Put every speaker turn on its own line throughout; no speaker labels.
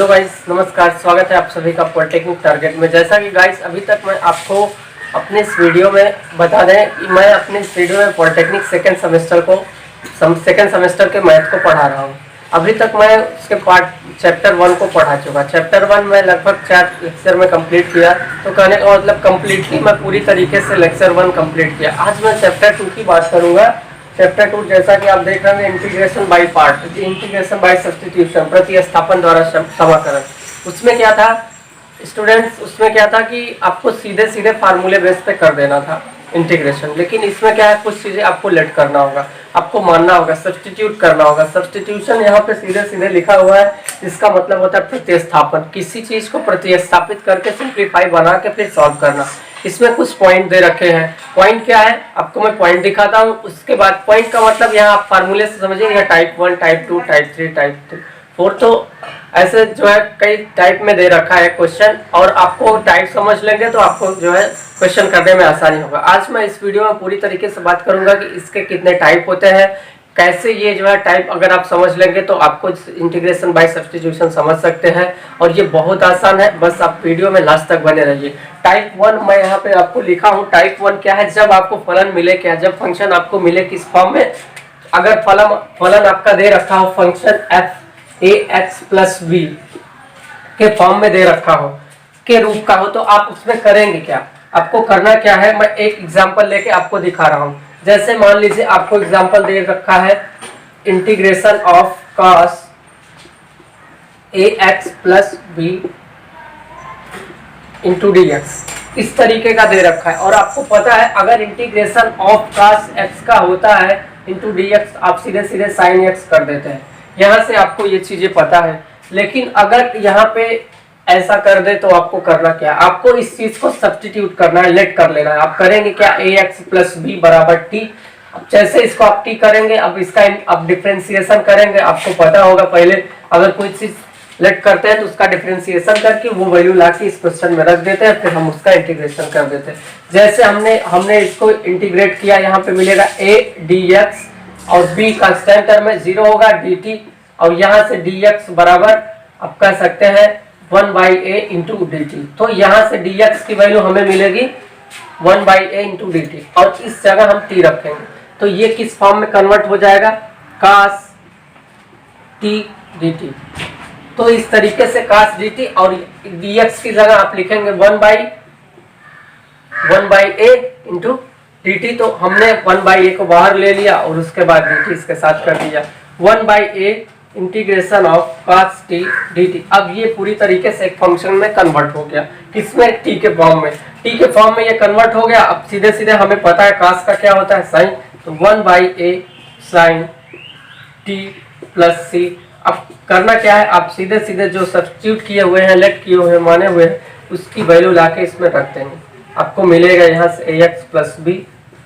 Hello guys, नमस्कार। स्वागत है आप सभी का पॉलिटेक्निक टारगेट में। जैसा कि गाइस अभी तक मैं आपको अपने इस वीडियो में बता दें कि मैं अपने इस वीडियो में पॉलिटेक्निक सेकेंड सेमेस्टर के मैथ को पढ़ा रहा हूँ। अभी तक मैं उसके पार्ट चैप्टर 1 को पढ़ा चुका। चैप्टर 1 में लगभग 4 लेक्चर में कंप्लीट किया, तो कहने का मतलब कंप्लीटली मैं पूरी तरीके से लेक्चर 1 कंप्लीट किया। आज मैं चैप्टर 2 की बात करूँगा। चैप्टर 2 जैसा कि आप देख रहे हैं, integration by part, integration by substitution, प्रतिस्थापन द्वारा समाकलन। उसमें क्या था स्टूडेंट्स, उसमें क्या था कि आपको सीधे सीधे फार्मूले बेस पे कर देना था इंटीग्रेशन। लेकिन इसमें क्या है, कुछ चीजें आपको लेट करना होगा, आपको मानना होगा, सब्स्टिट्यूट करना होगा। सब्स्टिट्यूशन यहाँ पे सीधे सीधे लिखा हुआ है, इसका मतलब होता है प्रतिस्थापन। किसी चीज को प्रतिस्थापित करके सिंप्लीफाई बना के फिर सॉल्व करना। इसमें कुछ पॉइंट दे रखे हैं। पॉइंट क्या है, आपको मैं पॉइंट दिखाता हूँ। उसके बाद पॉइंट का मतलब यहाँ आप फार्मूले से समझिए, टाइप 1, टाइप 2, टाइप 3, टाइप 4, तो ऐसे जो है कई टाइप में दे रखा है क्वेश्चन। और आपको टाइप समझ लेंगे तो आपको जो है क्वेश्चन करने में आसानी होगा। आज मैं इस वीडियो में पूरी तरीके से बात करूंगा कि इसके कितने टाइप होते हैं, कैसे ये जो है टाइप अगर आप समझ लेंगे तो आपको इंटीग्रेशन बाय सब्स्टिट्यूशन समझ सकते हैं। और ये बहुत आसान है, बस आप वीडियो में लास्ट तक बने रहिए। टाइप 1 मैं यहाँ पे आपको लिखा हूँ। टाइप 1 क्या है, जब आपको फलन मिले, क्या जब फंक्शन आपको मिले किस फॉर्म में, अगर फलन आपका दे रखा हो function f a x plus b के फॉर्म में दे रखा हो, के रूप का हो, तो आप उसमें करेंगे क्या, आपको करना क्या है, मैं एक एग्जांपल लेके आपको दिखा रहा हूं। जैसे मान लीजिए आपको एग्जांपल दे रखा है integration of cos a x plus b into d x, इस तरीके का दे रखा है। और आपको पता है अगर इंटीग्रेशन ऑफ cos एक्स का होता है इंटू डी एक्स, आप सीधे सीधे साइन एक्स कर देते हैं। यहाँ से आपको ये चीजें पता है। लेकिन अगर यहाँ पे ऐसा कर दे तो आपको करना क्या है, आपको इस चीज को सब्स्टिट्यूट करना है, लेट कर लेना है। आप करेंगे क्या, ए एक्स प्लस बी बराबर टी। जैसे इसको आप टी करेंगे, अब इसका आप डिफ्रेंसिएशन करेंगे। आपको पता होगा पहले अगर कोई चीज लेट करते हैं तो उसका डिफ्रेंसिएशन करके वो वैल्यू लाके इस क्वेश्चन में रख देते हैं, फिर हम उसका इंटीग्रेशन कर देते हैं। जैसे हमने इसको इंटीग्रेट किया, यहाँ पे मिलेगा ए डी एक्स और b कांस्टेंट टर्म में 0 होगा dt, और यहाँ से dx बराबर आप कह सकते हैं 1/a इंटू dt। तो यहाँ से dx की वैल्यू हमें मिलेगी 1/a इंटू dt, और इस जगह हम t रखेंगे तो ये किस फॉर्म में कन्वर्ट हो जाएगा, cos t dt। तो इस तरीके से cos dt, और dx की जगह आप लिखेंगे 1/a इंटू dt। तो हमने 1/a को बाहर ले लिया और उसके बाद dt इसके साथ कर दिया, 1/a integration of cos t dt। अब ये पूरी तरीके से एक फंक्शन में कन्वर्ट हो गया, किसमें, t के फॉर्म में। t के फॉर्म में ये कन्वर्ट हो गया। अब सीधे सीधे हमें पता है cos का क्या होता है, साइन, तो 1/a sin t plus c। अब करना क्या है, आप सीधे सीधे जो सब्स्टिट्यूट किए हुए हैं, लेट किए हुए हैं, माने हुए हैं, उसकी वैल्यू लाके इसमें रख देंगे। आपको मिलेगा यहाँ से ax प्लस बी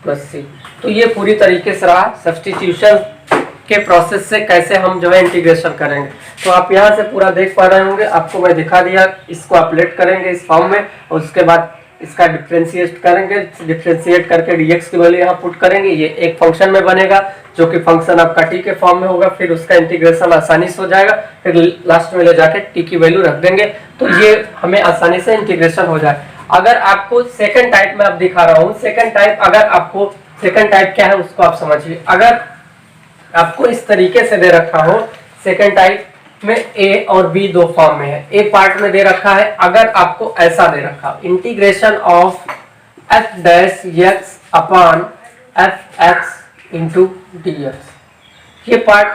प्लस सी। तो ये पूरी तरीके से रहा सब्स्टिट्यूशन के प्रोसेस से कैसे हम जो है इंटीग्रेशन करेंगे। तो आप यहाँ से पूरा देख पा रहे होंगे, आपको मैं दिखा दिया। इसको आप लेट करेंगे इस फॉर्म में, और उसके बाद इसका डिफ्रेंशिएट करेंगे, डिफ्रेंशिएट करके dx की वैल्यू यहाँ पुट करेंगे। ये एक फंक्शन में बनेगा जो कि फंक्शन आपका t के फॉर्म में होगा। फिर उसका इंटीग्रेशन आसानी से हो जाएगा, फिर लास्ट में ले जाके t की वैल्यू रख देंगे, तो ये हमें आसानी से इंटीग्रेशन हो जाए। अगर आपको सेकंड टाइप में आप दिखा रहा हूँ, सेकंड टाइप, अगर आपको सेकंड टाइप क्या है उसको आप समझिए। अगर आपको इस तरीके से दे रखा हो, सेकंड टाइप में a और b दो फॉर्म में है, a पार्ट में दे रखा है। अगर आपको ऐसा दे रखा हो, integration of f dash x upon f x into d x, ये पार्ट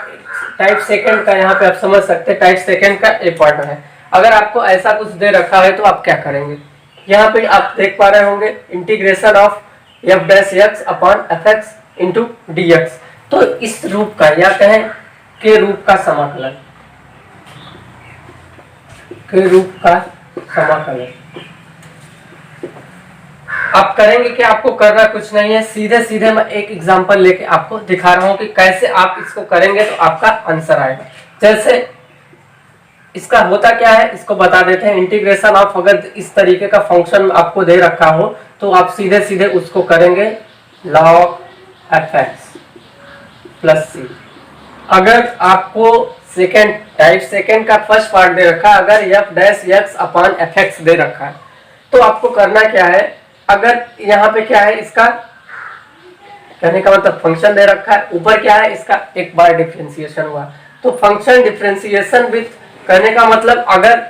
टाइप सेकंड का यहाँ पे आप समझ सकते हैं, टाइप सेकंड का a पार्ट है। अगर आपको ऐसा कुछ दे रखा है तो आप क्या करेंगे, यहाँ पे आप देख पा रहे होंगे integration of f dash x upon F x into d x. तो इस रूप का, या कहें के रूप का समाकलन, के रूप का समाकलन आप करेंगे कि आपको करना कुछ नहीं है, सीधे सीधे मैं एक एग्जांपल लेके आपको दिखा रहा हूं कि कैसे आप इसको करेंगे तो आपका आंसर आएगा। जैसे इसका होता क्या है, इसको बता देते हैं। इंटीग्रेशन ऑफ, अगर इस तरीके का फंक्शन आपको दे रखा हो तो आप सीधे सीधे उसको करेंगे log f x plus C. अगर आपको सेकेंड टाइप सेकेंड का फर्स्ट पार्ट दे रखा है, अगर F dash X upon F X दे रखा है तो आपको करना क्या है, अगर यहाँ पे क्या है इसका कहने का मतलब फंक्शन दे रखा है, ऊपर क्या है इसका एक बार डिफरेंशिएशन हुआ, तो फंक्शन डिफरेंशिएशन विथ कहने का मतलब अगर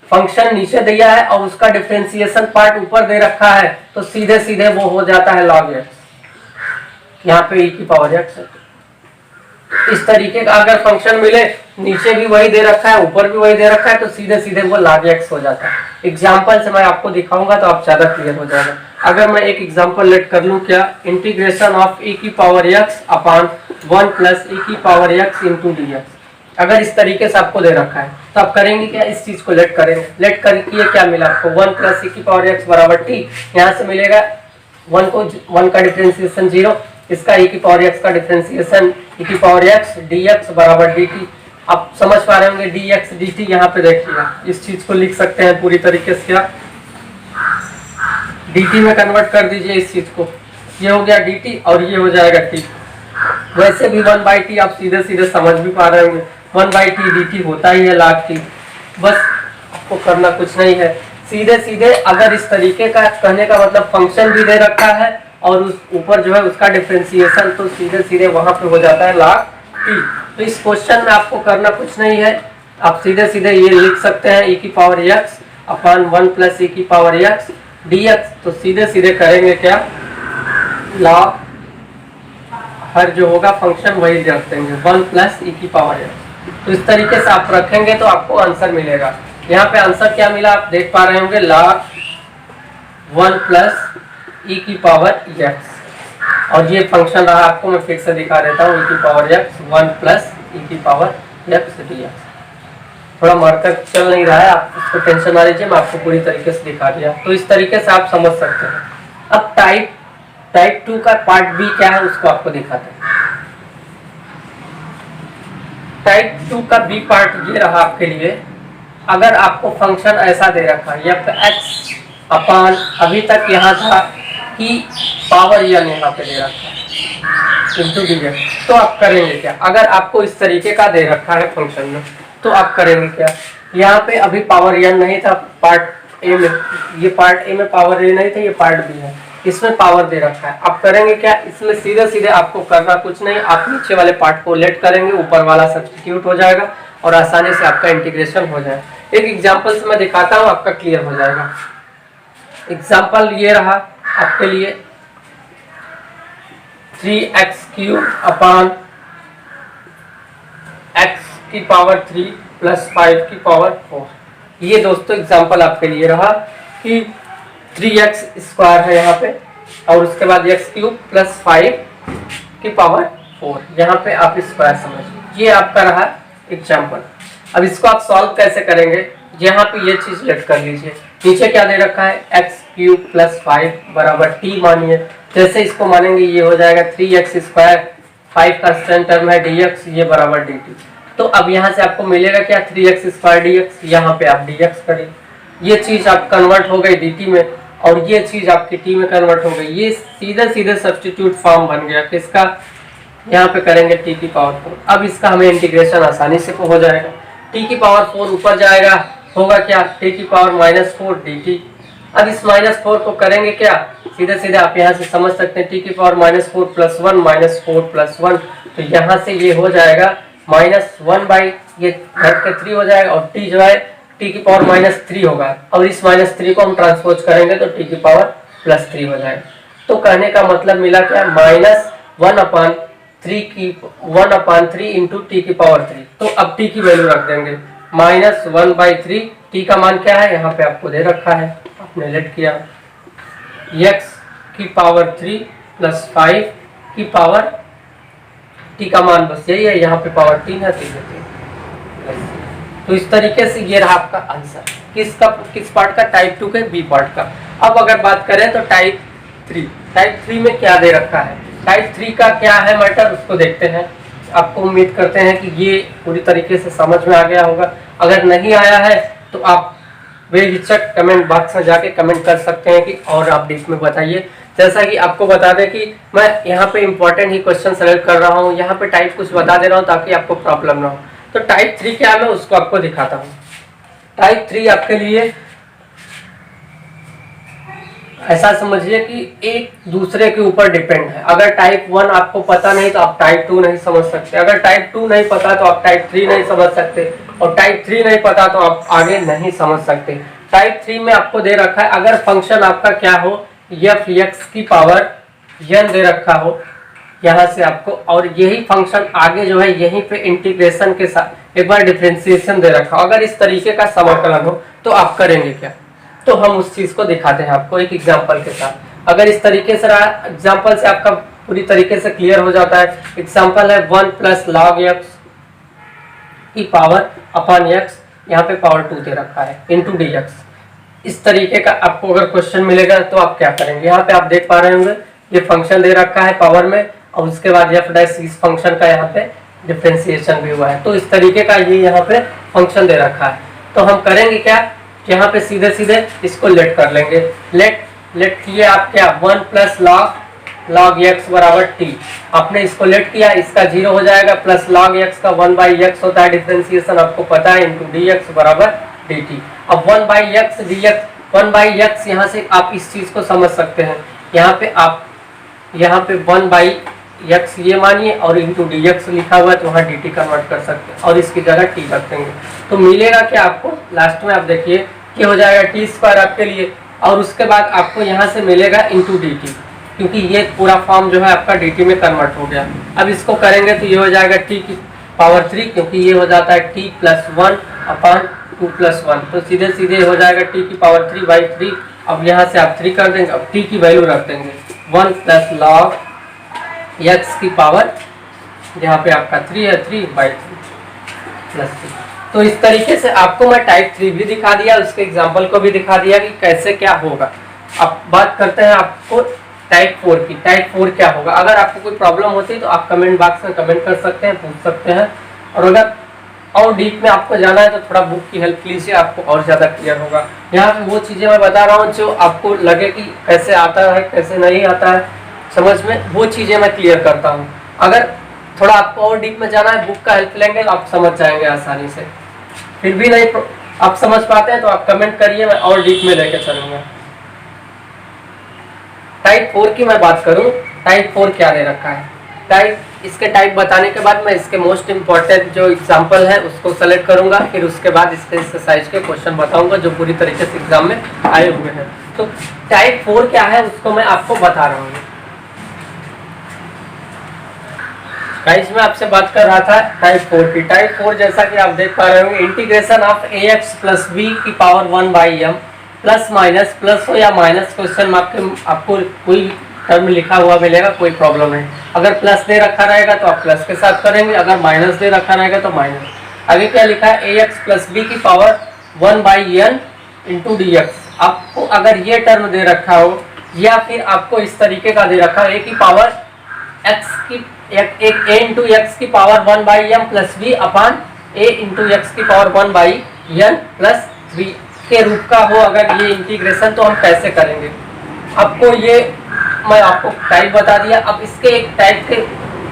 फंक्शन नीचे दिया है और उसका डिफरेंशिएशन पार्ट ऊपर दे रखा है तो सीधे सीधे वो हो जाता है log x, यहाँ पे e की पावर x है। इस तरीके का अगर फंक्शन मिले नीचे भी वही दे रखा है ऊपर भी वही दे रखा है तो सीधे सीधे वो log x हो जाता है। एग्जाम्पल से मैं आपको दिखाऊंगा तो आप ज्यादा क्लियर हो जाएगा। अगर मैं एक एग्जाम्पल लेट कर लूं, क्या इंटीग्रेशन ऑफ e की power x upon 1 plus e की power x into d x, अगर इस तरीके से आपको दे रखा है तो आप करेंगे क्या, इस चीज को लेट करेंगे। लेट करके क्या मिला आपको 1 प्लस e की पावर x बराबर t, यहाँ से मिलेगा 1 का डिफरेंशिएशन 0, इसका e की पावर x का डिफरेंशिएशन e की पावर x dx बराबर dt। आप समझ पा रहे होंगे dx dt, यहाँ पे देखिएगा इस चीज को लिख सकते हैं पूरी तरीके से, क्या dt में कन्वर्ट कर दीजिए इस चीज को, ये हो गया dt और ये हो जाएगा t। वैसे भी 1/t आप सीधे सीधे समझ भी पा रहे होंगे, 1/t dt होता ही है log t। बस आपको करना कुछ नहीं है, सीधे सीधे अगर इस तरीके का कहने का मतलब फंक्शन भी दे रखा है और उस ऊपर जो है उसका डिफरेंशिएशन, तो सीधे सीधे वहां पे हो जाता है log t। तो इस क्वेश्चन में आपको करना कुछ नहीं है, आप सीधे सीधे ये लिख सकते हैं e की power x upon 1 plus e की पावर x dx, तो सीधे सीधे करेंगे क्या log हर जो होगा फंक्शन वही रख देंगे 1 प्लस e की पावर x। तो इस तरीके से आप रखेंगे तो आपको आंसर मिलेगा। यहाँ पे आंसर क्या मिला आप देख पा रहे होंगे, log 1 प्लस e की पावर x, और ये फंक्शन रहा आपको मैं फिर से दिखा देता हूँ e की पावर x 1 प्लस e की पावर x dx। थोड़ा मार्कर चल नहीं रहा है, आप उसको टेंशन ना लीजिए, मैं आपको पूरी तरीके से दिखा दिया। तो इस तरीके से आप समझ सकते हैं। अब टाइप 2 का पार्ट बी क्या है उसको आपको दिखाते हैं। टाइप 2 का बी पार्ट ये रहा आपके लिए, अगर आपको फंक्शन ऐसा दे रखा है एफ एक्स अपॉन, अभी तक यहाँ था कि पावर n यहाँ पे दे रखा है इंटू डी, तो आप करेंगे क्या, अगर आपको इस तरीके का दे रखा है फंक्शन में तो आप करेंगे क्या, यहाँ पे अभी पावर n नहीं था पार्ट ए में, ये पार्ट ए में पावर ए नहीं था, ये पार्ट बी है, इसमें पावर दे रखा है। आप करेंगे क्या, इसमें सीधे सीधे आपको करना कुछ नहीं, आप नीचे वाले पार्ट को लेट करेंगे, ऊपर वाला सब्स्टिट्यूट हो जाएगा और आसानी से आपका इंटीग्रेशन हो जाए। एक एग्जांपल से मैं दिखाता हूँ, आपका क्लियर हो जाएगा। एग्जांपल ये रहा आपके लिए 3x³ अपॉन x की पावर 3 प्लस 5 की पावर 4। ये दोस्तों एग्जांपल आपके लिए रहा कि 3x² है यहाँ पे और उसके बाद x³ प्लस 5 की पावर 4, यहाँ पे आप स्क्वायर समझिए। ये आपका रहा एग्जांपल। अब इसको आप सॉल्व कैसे करेंगे, यहाँ पे ये चीज लेट कर लीजिए, नीचे क्या दे रखा है x³ प्लस 5 बराबर t मानिए, जैसे इसको मानेंगे ये हो जाएगा 3x², 5 का स्टैंड टर्म है dx, ये बराबर dt। तो अब यहाँ से आपको मिलेगा क्या 3x² dx, यहाँ पे आप dx करें, ये चीज आप कन्वर्ट हो गई dt में और ये चीज आपकी t में कन्वर्ट हो गई। ये सीधे सीधे सब्स्टिट्यूट फॉर्म बन गया किसका, यहाँ पे करेंगे t की पावर 4। अब इसका हमें इंटीग्रेशन आसानी से हो जाएगा, t की पावर 4 ऊपर जाएगा, होगा क्या t की पावर -4 dt। अब इस -4 को करेंगे क्या, सीधे सीधे आप यहाँ से समझ सकते हैं t की पावर -4 प्लस 1 -4 प्लस 1, तो यहाँ से ये हो जाएगा -1 बाई ये घर के 3 हो जाएगा और t जो है t की पावर -3 होगा और इस -3 को हम ट्रांसपोज करेंगे तो t की पावर +3 हो जाएगा। तो कहने का मतलब मिला क्या, -1/3 इंटू t की पावर 3। तो अब t की वैल्यू रख देंगे -1/3, t का मान क्या है यहाँ पे आपको दे रखा है, आपने लेट किया x की पावर 3 प्लस 5 की पावर, t का मान बस यही है, यहाँ पे पावर 3 है, 3 है। तो इस तरीके से ये रहा आपका आंसर किस पार्ट का, टाइप 2 के बी पार्ट का। अब अगर बात करें तो टाइप 3 में क्या दे रखा है, टाइप 3 का क्या है मैटर उसको देखते हैं। आपको उम्मीद करते हैं कि ये पूरी तरीके से समझ में आ गया होगा। अगर नहीं आया है तो आप बेहिचक कमेंट बॉक्स में जाके कमेंट कर सकते हैं कि और आप डीप में बताइए। जैसा कि आपको बता दें कि मैं यहाँ पे इंपॉर्टेंट ही क्वेश्चन सेलेक्ट कर रहा हूँ, यहाँ पे टाइप कुछ बता दे रहा हूँ ताकि आपको प्रॉब्लम ना हो। तो टाइप 3 क्या है मैं उसको आपको दिखाता हूँ। टाइप 3 आपके लिए ऐसा समझिए कि एक दूसरे के ऊपर डिपेंड है। अगर टाइप 1 आपको पता नहीं तो आप टाइप 2 नहीं समझ सकते, अगर टाइप 2 नहीं पता तो आप टाइप 3 नहीं समझ सकते, और टाइप 3 नहीं पता तो आप आगे नहीं समझ सकते। टाइप 3 में आपको दे रखा है अगर फंक्शन आपका क्या हो, एफ एक्स की पावर n दे रखा हो यहाँ से आपको, और यही फंक्शन आगे जो है यहीं पे इंटीग्रेशन के साथ एक बार डिफरेंशिएशन दे रखा हो, अगर इस तरीके का समाकलन हो तो आप करेंगे क्या, तो हम उस चीज को दिखाते हैं आपको एक एग्जांपल के साथ। अगर इस तरीके से रहा एग्जांपल से आपका पूरी तरीके से क्लियर हो जाता है। एग्जांपल है 1 प्लस लॉग एक्स की पावर अपॉन एक्स, यहाँ पे पावर 2 दे रखा है इंटू डी एक्स। इस तरीके का आपको अगर क्वेश्चन मिलेगा तो आप क्या करेंगे, यहाँ पे आप देख पा रहे होंगे ये फंक्शन दे रखा है पावर में, और उसके बाद एफ डैश इस फंक्शन का यहाँ पे डिफरेंशिएशन भी हुआ है, तो इस तरीके का ये यहाँ पे फंक्शन दे रखा है। तो हम करेंगे क्या, यहाँ पे सीधे सीधे इसको लेट कर लेंगे। लेट किए आप क्या, 1 प्लस लॉग एक्स बराबर टी, आपने इसको लेट किया, इसका 0 हो जाएगा, प्लस लॉग एक्स का 1 बाई एक्स होता है डिफरेंशिएशन आपको पता है, इंटू डी एक्स बराबर डी टी। अब 1 by x D x, 1 by x यहाँ से आप इस चीज को समझ सकते हैं, यहाँ पे आप यहाँ पे 1 बाई एक्स ये मानिए और इंटू डी एक्स लिखा हुआ है तो वहाँ डी टी कन्वर्ट कर सकते हैं और इसकी जगह टी रख देंगे, तो मिलेगा क्या आपको लास्ट में, आप देखिए कि हो जाएगा टी स्क्वायर आपके लिए, और उसके बाद आपको यहाँ से मिलेगा इंटू डी टी, क्योंकि ये पूरा फॉर्म जो है आपका डी टी में कन्वर्ट हो गया। अब इसको करेंगे तो ये हो जाएगा टी की पावर 3, क्योंकि ये हो जाता है टी प्लस 1 अपॉन 2 प्लस 1, तो सीधे सीधे हो जाएगा टी की पावर 3 बाई 3। अब यहाँ से आप 3 कर देंगे, अब टी की वैल्यू रख देंगे 1 प्लस लॉग एक्स की पावर, यहाँ पे आपका 3 है, 3 बाई 3 प्लस 3। तो इस तरीके से आपको मैं टाइप 3 भी दिखा दिया, उसके एग्जाम्पल को भी दिखा दिया कि कैसे क्या होगा। अब बात करते हैं आपको टाइप 4 की। टाइप 4 क्या होगा, अगर आपको कोई प्रॉब्लम होती है तो आप कमेंट बॉक्स में कमेंट कर सकते हैं, पूछ सकते हैं, और अगर और डीप में आपको जाना है तो थोड़ा बुक की हेल्प लीजिए, आपको और ज़्यादा क्लियर होगा। यहाँ पे वो चीज़ें मैं बता रहा हूँ जो आपको लगे कि कैसे आता है कैसे नहीं आता है समझ में, वो चीज़ें मैं क्लियर करता हूँ। अगर थोड़ा आपको और डीप में जाना है, बुक का हेल्प लेंगे तो आप समझ जाएंगे आसानी से। फिर भी नहीं आप समझ पाते हैं तो आप कमेंट करिए, मैं और डीप में लेके चलूँगा। टाइप 4 की मैं बात करूँ, टाइप 4 क्या दे रखा है, टाइप इसके टाइप बताने के बाद मैं इसके मोस्ट इम्पॉर्टेंट जो एग्जांपल है उसको सेलेक्ट करूंगा, फिर उसके बाद इसके एक्सरसाइज के क्वेश्चन बताऊंगा जो पूरी तरीके से एग्जाम में आए हुए हैं। तो टाइप 4 क्या है उसको मैं आपको बता रहा हूँ। गाइस मैं आपसे बात कर रहा था टाइप 4 की। टाइप 4 जैसा कि आप देख पा रहे होंगे, integration of A x plus B की power 1 by M, plus minus, plus हो या माइनस क्वेश्चन में आपको कोई टर्म लिखा हुआ मिलेगा, कोई प्रॉब्लम नहीं। अगर प्लस दे रखा रहेगा तो आप प्लस के साथ करेंगे, अगर माइनस दे रखा रहेगा तो माइनस। आगे क्या लिखा है, ए एक्स प्लस बी की power 1 by n into d x. आपको अगर ये टर्म दे रखा हो या फिर आपको इस तरीके का दे रखा हो, ए की पावर एक्स की एक ए इंटू एक्स की power 1 by M plus b upon a into x की पावर 1 बाई एन प्लस 3 के रूप का हो अगर ये इंटीग्रेशन, तो हम कैसे करेंगे। आपको ये मैं आपको टाइप बता दिया, अब इसके एक टाइप के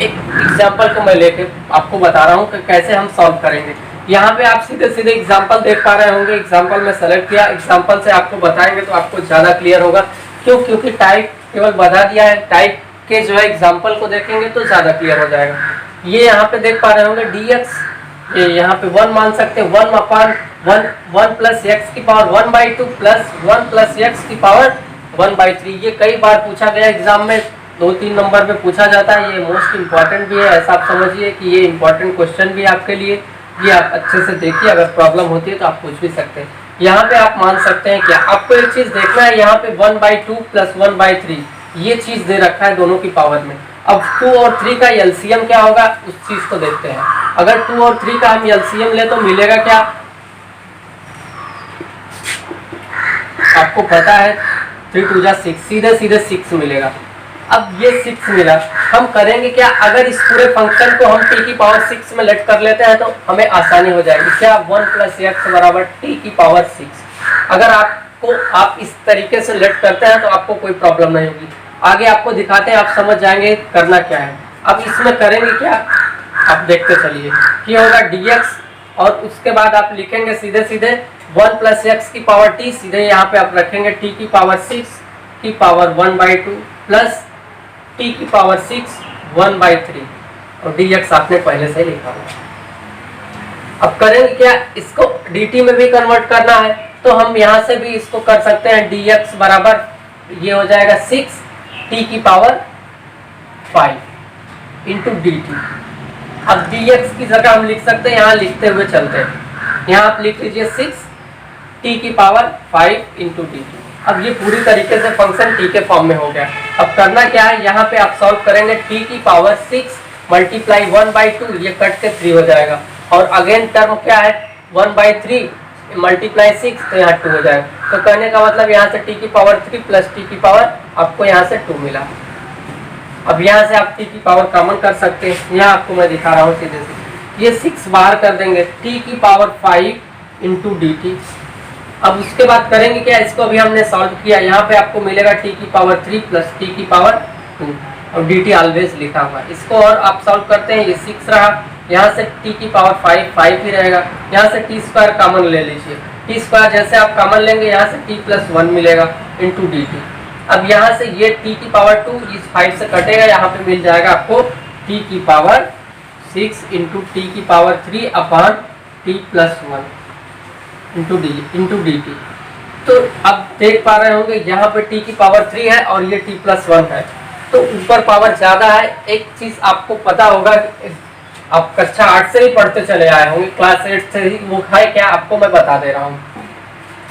एक एग्जांपल को मैं लेके आपको बता रहा हूँ कि कैसे हम सॉल्व करेंगे। यहाँ पे आप सीधे सीधे एग्जांपल देख पा रहे होंगे, एग्जांपल में सेलेक्ट किया, एग्जांपल से आपको बताएंगे तो आपको ज़्यादा क्लियर होगा। क्यों, क्योंकि टाइप केवल बता दिया है, टाइप के जो है एग्जाम्पल को देखेंगे तो ज़्यादा क्लियर हो जाएगा। ये यहाँ पे देख पा रहे होंगे डी एक्स, ये यहाँ पे 1 मान सकते हैं, 1 अपॉन 1 प्लस एक्स की power 1 by 2 plus 1 plus x की पावर 1 बाई 3। ये कई बार पूछा गया एग्जाम में, 2-3 नंबर पे पूछा जाता है, ये मोस्ट इंपॉर्टेंट भी है। ऐसा आप समझिए कि ये इंपॉर्टेंट क्वेश्चन भी है आपके लिए, ये आप अच्छे से देखिए, अगर प्रॉब्लम होती है तो आप पूछ भी सकते हैं। यहाँ पे आप मान सकते हैं क्या, आपको एक चीज़ देखना है, यहाँ पे 1 बाई 2 प्लस 1 बाई 3 ये चीज़ दे रखा है दोनों की पावर में। अब 2 और 3 का एलसीएम क्या होगा उस चीज़ को देखते हैं। अगर 2 और 3 का हम एलसीएम ले तो मिलेगा क्या, आपको पता है 3 2 जा 6, सीधे सीधे 6 मिलेगा। अब ये 6 मिला, हम करेंगे क्या, अगर इस पूरे फंक्शन को हम t की पावर 6 में लेट कर लेते हैं तो हमें आसानी हो जाएगी। क्या 1 प्लस एक्स बराबर t की पावर 6। अगर आप इस तरीके से लेट करते हैं तो आपको कोई प्रॉब्लम नहीं होगी। आगे आपको दिखाते हैं, आप समझ जाएंगे करना क्या है। अब इसमें करेंगे क्या, आप देखते चलिए, ये होगा dx और उसके बाद आप लिखेंगे सीधे सीधे 1 प्लस एक्स की पावर टी, सीधे यहाँ पे आप रखेंगे टी की पावर 6 की पावर 1/2 प्लस टी की पावर 6 1/3 और dx आपने पहले से लिखा हुआ। अब करेंगे क्या, इसको dt में भी कन्वर्ट करना है, तो हम यहाँ से भी इसको कर सकते हैं। dx बराबर ये हो जाएगा 6 t की पावर 5 इंटू dt। अब dx की जगह हम लिख सकते हैं, यहाँ लिखते हुए चलते हैं, यहाँ आप लिख लीजिए 6 t की पावर 5 इंटू dt। अब ये पूरी तरीके से फंक्शन t के फॉर्म में हो गया। अब करना क्या है, यहाँ पे आप सॉल्व करेंगे t की पावर 6 मल्टीप्लाई 1/2, ये कट के 3 हो जाएगा और अगेन टर्म क्या है 1/3 मल्टीप्लाई 6, तो यहाँ 2 हो जाएगा। तो कहने का मतलब यहाँ से t की पावर 3 प्लस t की पावर आपको यहाँ से 2 मिला। अब यहाँ से आप t की पावर कॉमन कर सकते हैं, यहाँ आपको मैं दिखा रहा हूँ सीधे से, ये 6 बाहर कर देंगे, t की पावर 5 इंटू dt। अब उसके बाद करेंगे क्या, इसको अभी हमने सॉल्व किया, यहाँ पे आपको मिलेगा t की पावर 3 प्लस t की पावर 2 और dt ऑलवेज लिखा हुआ है। इसको और आप सॉल्व करते हैं, ये 6 रहा, यहाँ से t की पावर 5 ही रहेगा, यहाँ से t स्क्वायर कॉमन ले लीजिए, t स्क्वायर जैसे आप कॉमन लेंगे यहाँ से t प्लस 1 मिलेगा इंटू dt। अब यहाँ से ये t की पावर 2 इस 5 से कटेगा, यहाँ पे मिल जाएगा आपको t की पावर 6 इंटू t की power 3 upon t plus 1 into dt। तो अब देख पा रहे होंगे यहाँ पे t की पावर 3 है और ये t प्लस 1 है, तो ऊपर पावर ज्यादा है। एक चीज आपको पता होगा, आप कक्षा 8 से ही पढ़ते चले आए होंगे, क्लास 8 से ही, वो है क्या आपको मैं बता दे रहा हूँ,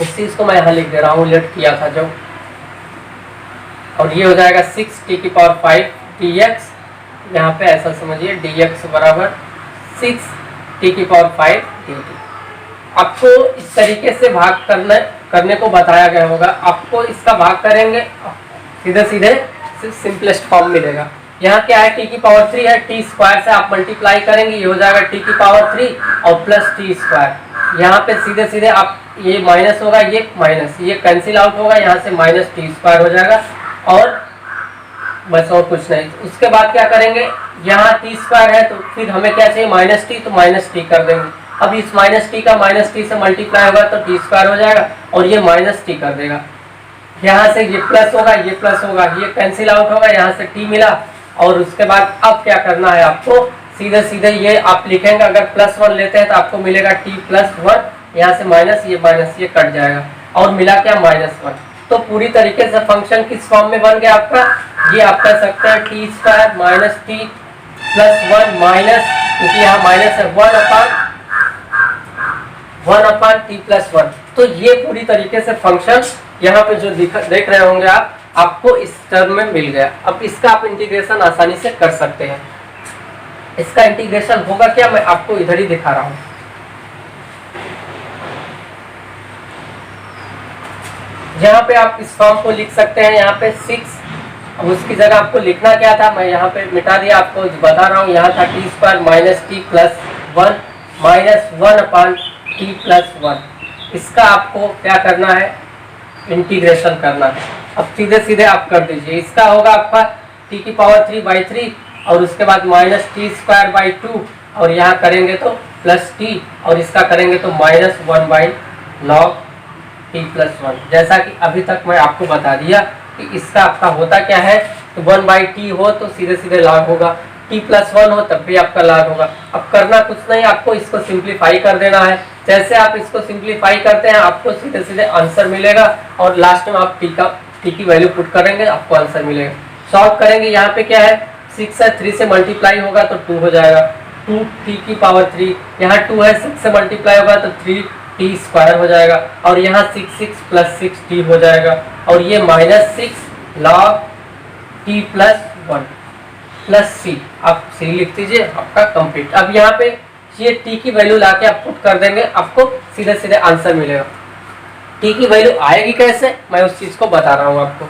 इस चीज को मैं यहाँ लिख दे रहा हूँ, लेट किया था जो। और ये हो जाएगा 6 t की पावर 5 dx, यहाँ पे ऐसा समझिए dx बराबर 6 t की पावर 5 dt। आपको इस तरीके से भाग करने को बताया गया होगा, आपको इसका भाग करेंगे सीधे सीधे सिंपलेस्ट फॉर्म मिलेगा। यहाँ क्या है, t की पावर 3 है, t स्क्वायर से आप मल्टीप्लाई करेंगे, ये हो जाएगा t की पावर 3 और प्लस t स्क्वायर। यहाँ पे सीधे सीधे आप ये माइनस होगा, ये माइनस, ये कैंसिल आउट होगा, यहाँ से माइनस t स्क्वायर हो जाएगा और बस और कुछ नहीं। उसके बाद क्या करेंगे, यहाँ t स्क्वायर है तो फिर हमें क्या चाहिए माइनस t, तो माइनस t कर देंगे। अब इस माइनस t का माइनस t से मल्टीप्लाई होगा तो t स्क्वायर हो जाएगा और ये माइनस t कर देगा। यहाँ से ये प्लस होगा, ये प्लस होगा, ये कैंसिल आउट होगा, यहाँ से t मिला। और उसके बाद अब क्या करना है आपको, सीधे सीधे ये आप लिखेंगे, अगर प्लस 1 लेते हैं तो आपको मिलेगा t प्लस 1, यहाँ से माइनस, ये कट जाएगा और मिला क्या -1। तो पूरी तरीके से फंक्शन किस फॉर्म में बन गया आपका, ये आप कह सकते हैं t square minus t plus 1 minus, क्योंकि यहाँ माइनस है 1 अपान t प्लस 1। तो ये पूरी तरीके से फंक्शन यहाँ पे जो देख रहे होंगे आप, आपको इस टर्म में मिल गया। अब इसका आप इंटीग्रेशन आसानी से कर सकते हैं। इसका इंटीग्रेशन होगा क्या, मैं आपको इधर ही दिखा रहा हूँ। यहाँ पे आप इस फॉर्म को लिख सकते हैं, यहाँ पे 6, अब उसकी जगह आपको लिखना क्या था, मैं यहाँ पे मिटा दिया, आपको बता रहा हूँ। यहाँ था t square minus t plus 1 minus 1 अपान t प्लस 1। इसका आपको क्या करना है, इंटीग्रेशन करना है। अब सीधे सीधे आप कर दीजिए, इसका होगा आपका t की पावर 3/3 और उसके बाद माइनस t स्क्वायर बाई 2 और यहाँ करेंगे तो प्लस t और इसका करेंगे तो -1/log t प्लस 1। जैसा कि अभी तक मैं आपको बता दिया कि इसका आपका होता क्या है, तो 1/t हो तो सीधे सीधे log होगा, t प्लस 1 हो तब भी आपका log होगा। अब करना कुछ नहीं, आपको इसको सिंप्लीफाई कर देना है। जैसे आप इसको सिंप्लीफाई करते हैं आपको सीधे सीधे आंसर मिलेगा और लास्ट में आप t की वैल्यू पुट करेंगे, आपको आंसर मिलेगा। सॉल्व करेंगे, यहाँ पे क्या है 6 है, 3 से मल्टीप्लाई होगा तो 2 हो जाएगा, 2t की पावर 3, यहाँ 2 है, 6 से मल्टीप्लाई होगा तो 3t स्क्वायर हो जाएगा और यहाँ 6 प्लस 6t हो जाएगा और ये -6 log t plus 1 plus c, आप c लिख दीजिए, आपका कंप्लीट। अब यहाँ पे ये t की वैल्यू लाके आप पुट कर देंगे, आपको सीधे सीधे आंसर मिलेगा। t की वैल्यू आएगी कैसे, मैं उस चीज को बता रहा हूँ आपको।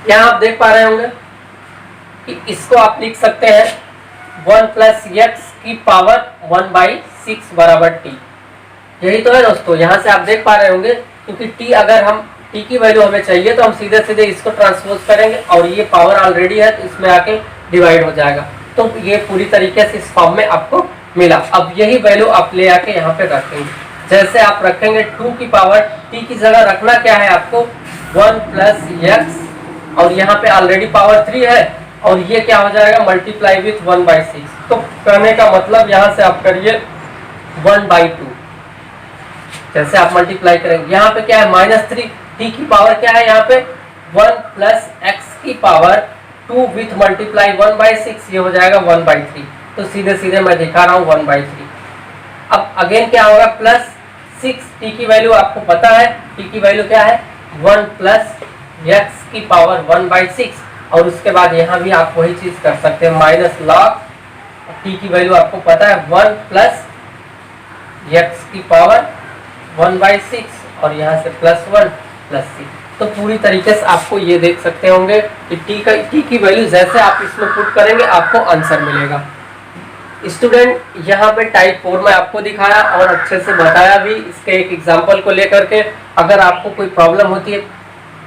यहाँ आप देख पा रहे होंगे कि इसको आप लिख सकते हैं 1 प्लस एक्स की पावर 1/6 बराबर t। यही तो है दोस्तों, यहाँ से आप देख पा रहे होंगे, क्योंकि t अगर हम t की वैल्यू हमें चाहिए तो हम सीधे सीधे इसको ट्रांसपोज करेंगे और ये पावर ऑलरेडी है तो इसमें आके डिवाइड हो जाएगा। तो ये पूरी तरीके से इस फॉर्म में आपको मिला। अब यही वैल्यू आप ले आके यहाँ पे रखेंगे। जैसे आप रखेंगे 2 की पावर t की जगह रखना क्या है आपको 1 प्लस x, और यहाँ पे ऑलरेडी पावर 3 है, और ये क्या हो जाएगा मल्टीप्लाई विथ 1/6। तो करने का मतलब यहाँ से आप करिए 1/2। जैसे आप मल्टीप्लाई करेंगे यहाँ पे क्या है -3, t की पावर क्या है यहाँ पे 1 प्लस x की पावर 2 विथ मल्टीप्लाई 1/6, ये हो जाएगा 1/3। तो सीधे सीधे मैं दिखा रहा हूँ 1/3। अब अगेन क्या होगा प्लस 6, t की वैल्यू आपको पता है, t की वैल्यू क्या है 1 प्लस x की पावर 1/6, और उसके बाद यहाँ भी आप वही चीज कर सकते हैं माइनस लॉग t की वैल्यू आपको पता है 1 प्लस x की पावर 1/6, और यहाँ से +1 + 6। तो पूरी तरीके से आपको ये देख सकते होंगे कि t की वैल्यू जैसे आप इसमें पुट करेंगे आपको आंसर मिलेगा। स्टूडेंट यहाँ पे टाइप 4 में आपको दिखाया और अच्छे से बताया भी इसके एक एग्जांपल को लेकर के। अगर आपको कोई प्रॉब्लम होती है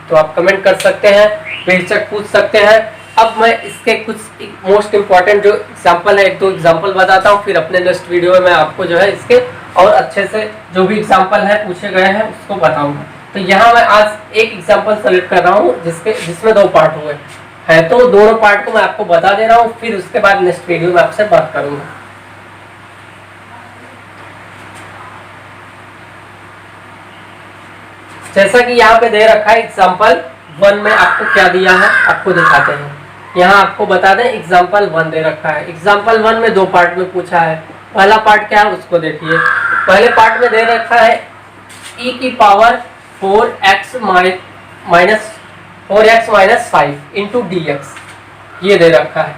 तो आप कमेंट कर सकते हैं, बेशक पूछ सकते हैं। अब मैं इसके कुछ मोस्ट इम्पॉर्टेंट जो एग्जांपल है, 1-2 एग्जांपल बताता हूँ, फिर अपने नेक्स्ट वीडियो में मैं आपको जो है इसके और अच्छे से जो भी एग्जांपल है पूछे गए हैं उसको बताऊंगा। तो यहाँ मैं आज एक एग्जांपल सेलेक्ट कर रहा हूँ जिसमें 2 पार्ट हुए है, तो दोनों पार्ट को मैं आपको बता दे रहा हूँ, फिर उसके बाद नेक्स्ट वीडियो में आपसे बात करूंगा। जैसा कि यहाँ पे दे रखा है एग्जांपल 1 में आपको क्या दिया है आपको दिखाते हैं। यहाँ आपको बता दें एग्जांपल 1 दे रखा है। एग्जांपल 1 में 2 पार्ट में पूछा है। पहला पार्ट क्या है उसको देखिए। पहले पार्ट में दे रखा है e की power 4x minus 5 into dx, ये दे रखा है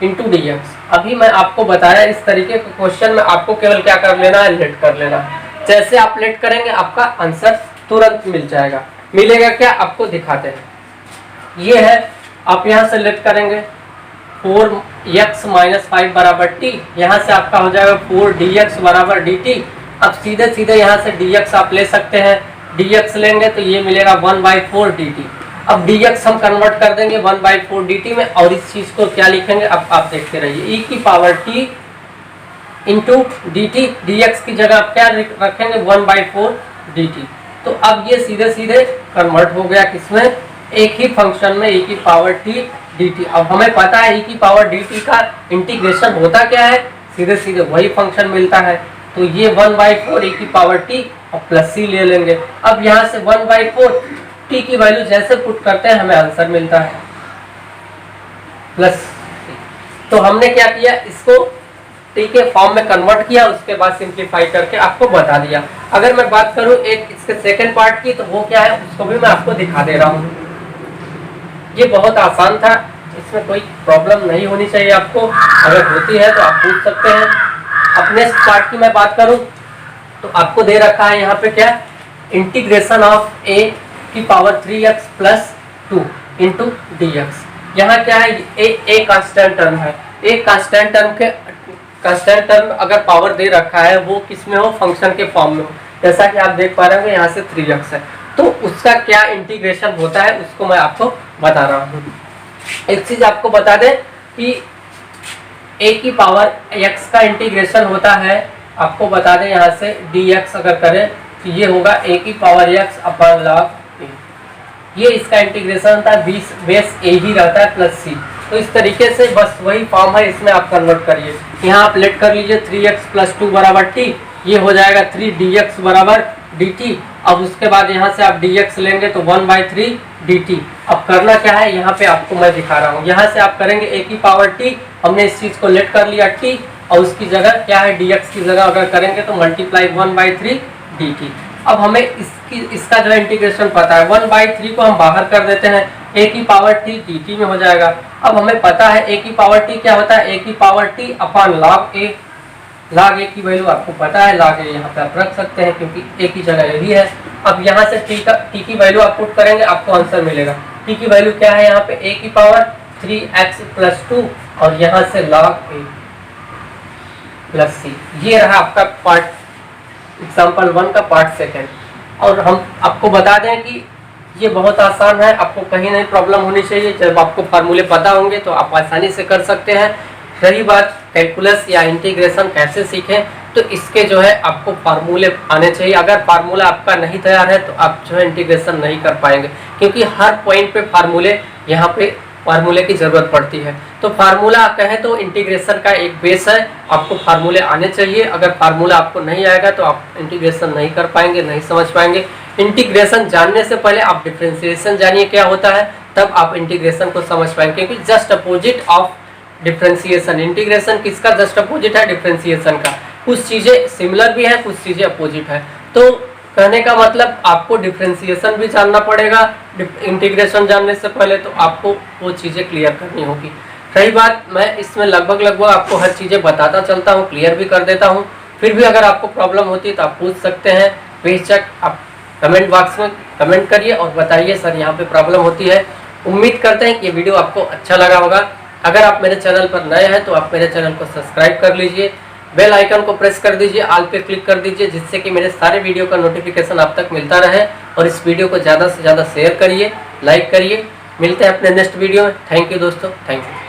इंटू dx। अभी मैं आपको बताया इस तरीके के क्वेश्चन में आपको केवल क्या कर लेना है, लेट कर लेना। जैसे आप लेट करेंगे आपका आंसर तुरंत मिल जाएगा। मिलेगा क्या आपको दिखाते हैं। ये है, आप यहाँ से लेट करेंगे 4x माइनस 5 बराबर t, यहाँ से आपका हो जाएगा 4dx बराबर dt। अब सीधे सीधे यहाँ से dx आप ले सकते हैं, dx लेंगे तो ये मिलेगा 1/4 dt। अब dx हम कन्वर्ट कर देंगे 1/4 dt में, और इस चीज को क्या लिखेंगे अब आप देखते रहिए, e की power t into dt, dx की जगह आप क्या रखेंगे 1/4 dt। तो अब ये सीधे सीधे कन्वर्ट हो गया किसमें, एक ही फंक्शन में e की पावर t dt। अब हमें पता है e की पावर dt का इंटीग्रेशन होता क्या है, सीधे सीधे वही फंक्शन मिलता है। तो ये 1/4 e की पावर t और प्लस c ले लेंगे। अब यहाँ से 1/4 t की वैल्यू जैसे पुट करते हैं हमें आंसर मिलता है प्लस। तो हमने क्या किया, इसको t के फॉर्म में कन्वर्ट किया, उसके बाद सिंप्लीफाई करके आपको बता दिया। अगर मैं बात करूं एक इसके सेकंड पार्ट की, तो वो क्या है उसको भी मैं आपको दिखा दे रहा हूँ। ये बहुत आसान था, इसमें कोई प्रॉब्लम नहीं होनी चाहिए आपको। अगर होती है तो आप पूछ सकते हैं। अपने पार्ट की मैं बात करूं तो आपको दे रखा है यहाँ पे क्या, इंटीग्रेशन ऑफ a की power 3x plus 2 into dx। यहाँ क्या है, a कांस्टेंट टर्म है। a कांस्टेंट टर्म अगर पावर दे रखा है वो किस में हो, फंक्शन के फॉर्म में हो। जैसा कि आप देख पा रहे होंगे यहाँ से 3x है, तो उसका क्या इंटीग्रेशन होता है उसको मैं आपको बता रहा हूँ। एक चीज आपको बता दें कि a की पावर x का इंटीग्रेशन होता है, आपको बता दें यहाँ से dx अगर करें तो ये होगा a की power x upon log a। ये इसका इंटीग्रेशन होता है, बेस a ही रहता है प्लस c। तो इस तरीके से बस वही फॉर्म है, इसमें आप कन्वर्ट करिए। यहाँ आप लेट कर लीजिए 3x प्लस 2 बराबर t, ये हो जाएगा 3dx बराबर dt। अब उसके बाद यहाँ से आप dx लेंगे तो 1/3 dt। अब करना क्या है, यहाँ पे आपको मैं दिखा रहा हूँ। यहाँ से आप करेंगे a की पावर t, हमने इस चीज को लेट कर लिया t, और उसकी जगह क्या है dx की जगह अगर करेंगे तो मल्टीप्लाई 1/3 dt। अब हमें इसका जो इंटीग्रेशन पता है, 1/3 को हम बाहर कर देते हैं, a की पावर t dt में हो जाएगा। अब हमें पता है a की पावर t क्या होता है, a की power t upon log a। log a की वैल्यू आपको पता है, log a यहाँ पे आप रख सकते हैं क्योंकि a की जगह यही है। अब यहाँ से t की वैल्यू आप पुट करेंगे आपको आंसर मिलेगा। t की वैल्यू क्या है यहाँ पे, a की पावर 3x प्लस 2 और यहाँ से log a प्लस c। ये रहा आपका पार्ट एग्जाम्पल 1 का पार्ट सेकेंड। और हम आपको बता दें कि ये बहुत आसान है, आपको कहीं नहीं प्रॉब्लम होनी चाहिए। जब आपको फार्मूले पता होंगे तो आप आसानी से कर सकते हैं। रही बात कैलकुलस या इंटीग्रेशन कैसे सीखें, तो इसके जो है आपको फार्मूले आने चाहिए। अगर फार्मूला आपका नहीं तैयार है तो आप जो है इंटीग्रेशन नहीं कर पाएंगे, क्योंकि हर पॉइंट पे फार्मूले यहाँ पे फार्मूले की ज़रूरत पड़ती है। तो फार्मूला कहें तो इंटीग्रेशन का एक बेस है, आपको फार्मूले आने चाहिए। अगर फार्मूला आपको नहीं आएगा तो आप इंटीग्रेशन नहीं कर पाएंगे, नहीं समझ पाएंगे। इंटीग्रेशन जानने से पहले आप डिफरेंशिएशन जानिए क्या होता है, तब आप इंटीग्रेशन को समझ पाएंगे, क्योंकि just opposite of differentiation. Integration किसका जस्ट अपोजिट है? डिफरेंशिएशन का। कुछ चीज़ें सिमिलर भी हैं, कुछ चीज़ें अपोजिट है। तो कहने का मतलब आपको डिफरेंशिएशन भी जानना पड़ेगा इंटीग्रेशन जानने से पहले, तो आपको वो चीज़ें क्लियर करनी होगी। रही बात, मैं इसमें लगभग आपको हर चीज़ें बताता चलता हूँ, क्लियर भी कर देता हूँ। फिर भी अगर आपको प्रॉब्लम होती है तो आप पूछ सकते हैं, बेशक आप कमेंट बॉक्स में कमेंट करिए और बताइए सर यहाँ पे प्रॉब्लम होती है। उम्मीद करते हैं कि ये वीडियो आपको अच्छा लगा होगा। अगर आप मेरे चैनल पर नए हैं तो आप मेरे चैनल को सब्सक्राइब कर लीजिए, बेल आइकन को प्रेस कर दीजिए, ऑल पे क्लिक कर दीजिए, जिससे कि मेरे सारे वीडियो का नोटिफिकेशन आप तक मिलता रहे। और इस वीडियो को ज़्यादा से ज़्यादा शेयर करिए, लाइक करिए। मिलते हैं अपने नेक्स्ट वीडियो में। थैंक यू दोस्तों, थैंक यू।